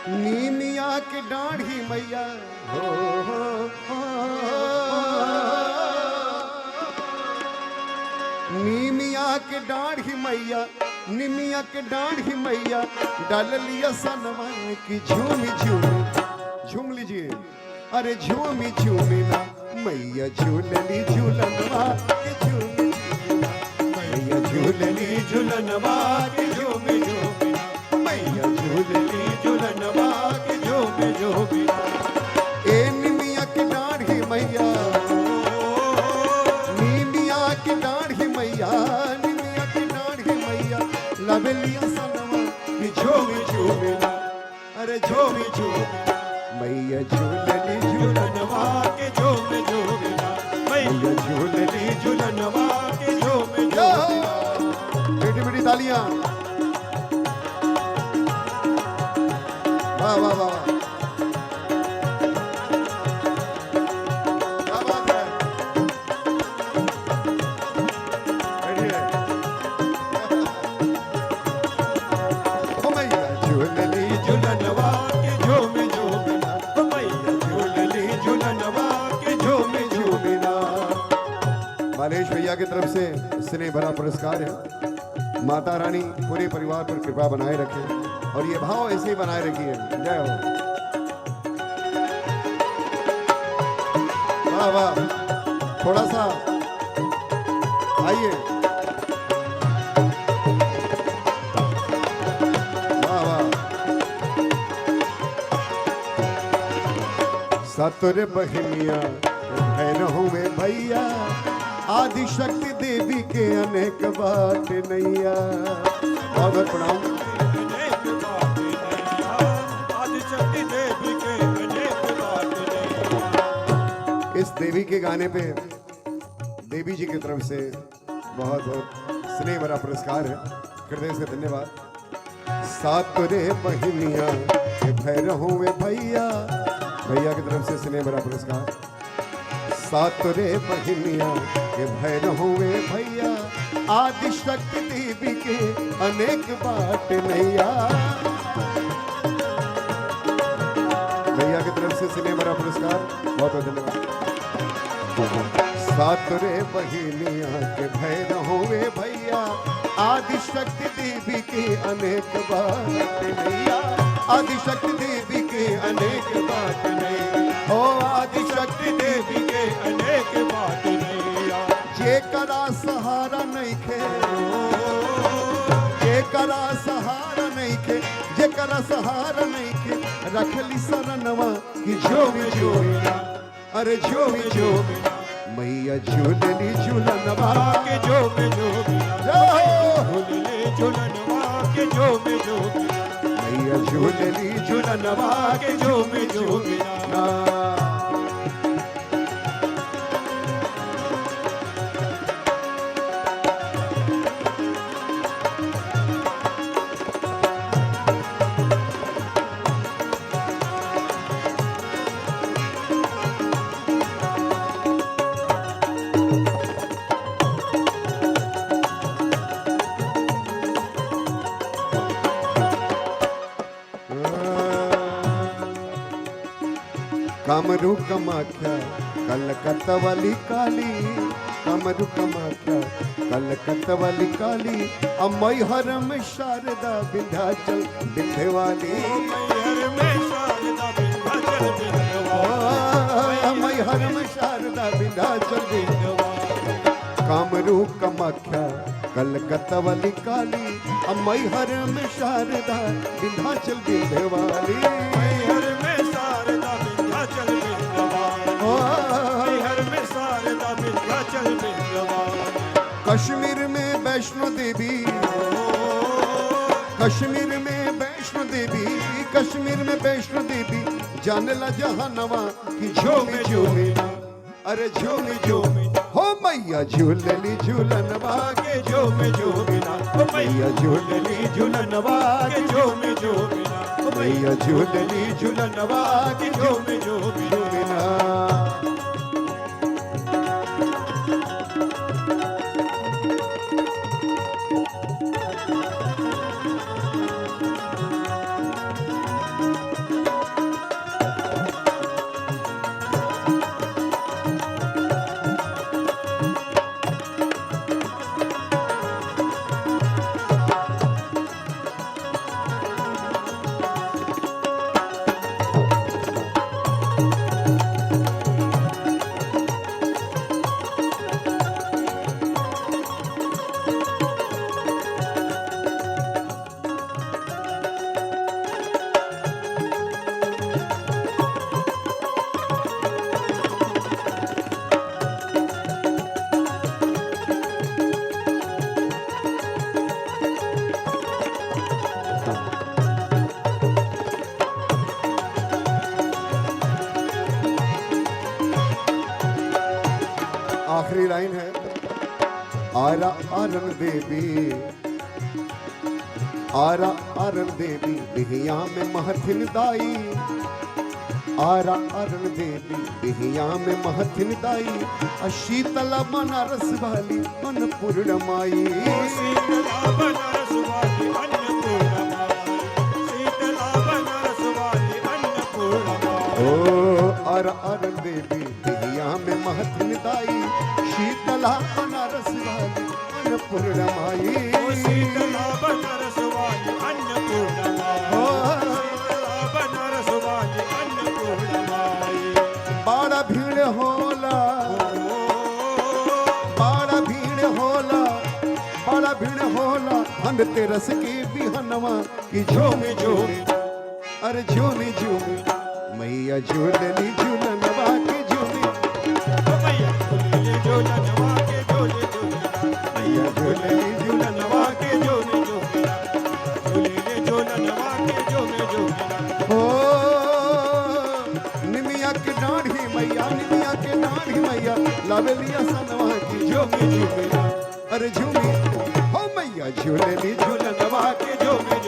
नीमिया के डाढ़ी मैया हो, नीमिया के डाढ़ी मैया, निमिया के डाढ़ी मैया डाल लिया सनवा की झूमी झूमी। झूम लीजिए, अरे झूमी झूमी ना मैया झूलली झूलनवा की झूमी झूमी, मैया झूलली झूलनवा की झूमी झूमी, मैया झूलली झूलनवा की झूमी झूमी। ए निमिया की डाढ़ी मैया, निमिया की डाढ़ी मैया, निमिया की डाढ़ी मैया लबलिया सनवा की झूमी झूमी ना, अरे झूमी झूमी मैया झूलली झूलनवा के झूमी झूमी ना, मैया झूलली झूलनवा के झूमी झूमी। बेटी बेटी तालियां, वाह वाह वाह, क्या बात है। बैठिए। ओ मैया झूलली झूलनवा के झूमी झूमी ना, ओ मैया झूलली झूलनवा के झूमी झूमी ना। बालेश भैया की तरफ से स्नेह भरा पुरस्कार है। माता रानी पूरे परिवार पर कृपा बनाए रखे और ये भाव ऐसे ही बनाए रखिए। जय हो। वाह वाह, थोड़ा सा आइए। वाह वाह। सतुर बहनिया भैरव में भैया, आदि शक्ति देवी के अनेक बाट नैया। बहुत बहुत प्रणाम। इस देवी के गाने पे देवी जी की तरफ से बहुत बहुत स्नेह भरा पुरस्कार है। हृदय से धन्यवाद। सातुरे बहिनिया के भैरव में भैया, भैया की तरफ से स्नेह भरा पुरस्कार। सातुरे बहिनिया के भैरव में भैया, आदि शक्ति देवी के अनेक बाट नैया। भैया की तरफ से स्नेह भरा पुरस्कार, बहुत बहुत धन्यवाद। सातुरे बहिनिया के भैरव में भैया, आदि शक्ति देवी के अनेक बाट नैया, आदि शक्ति देवी के अनेक बाट नैया, ओ आदि शक्ति देवी के अनेक बाट नैया। जे करा सहारा नहीं खे, जे करा सहारा नहीं खे, जे करा सहारा नहीं खे, रखली सरनवा की झूमी झूमी ना, अरे झूमी झूमी मैया झूलली झूलनवा के झूमी झूमी, झूलली झूलनवा के झूमी झूमी, मैया झूलली झूलनवा के झूमी झूमी ना। कामरू कमाख्या कलकत्ता वाली काली, कामरू कमाख्या कलकत्ता वाली काली, अमय हर में शारदा विंध्याचल विंध्यवाली, अमय हर में शारदा विंध्याचल विंध्यवाली। कामरू कमाख्या कलकत्ता वाली काली, अमय हर में शारदा विंध्याचल विंध्यवाली, कश्मीर में वैष्णो देवी, कश्मीर में वैष्णो देवी, कश्मीर में वैष्णो देवी, जानला जहानवा की झूमी झूमी ना, अरे झूमी झूमी हो मैया झूलली झूलनवा के झूमी झूमी ना, मैया झूलली झूलनवा के झूमी झूमी ना, मैया झूलली झूलनवा के झूमी झूमी ना। आरा आरन देवी, आरा आरन देवी बिहिया में महथिन दाई, आरा अरण देवी बिहिया में महथिन दाई, शीतला बनारस वाली अन्नपूर्ण माई, शीतला बनारस वाली अन्नपूर्ण माई, शीतला बनारस वाली अन्नपूर्ण माई। ओ आरा अरण देवी बिहिया में महथिन दाई, शीतला बनारस वाली अन्नपूर्ण माई, शीतला बनारस वाली अन्नपूर्ण माई, शीतला बनारस वाली अन्नपूर्ण माई। बड़ा भीड़ होला, बड़ा भीड़ होला, बड़ा भीड़ होला, धन तेरस की बिहनवा की झूमी झूमी, अरे झूमी झूमी मैया झूलनी झूलनवा की झूमी, मैया झूले झूलनवा के झूले झूलना, मैया झूले झूलनवा के झूले झूलना, झूले झूलनवा के झूले झूलना। ओ निमिया के डाढ़ी मैया, निमिया के डाढ़ी मैया लावेलिया सनवा की झूमी झूमी, अरे झूमी हो मैया झूलनी झूलनवा के झूमी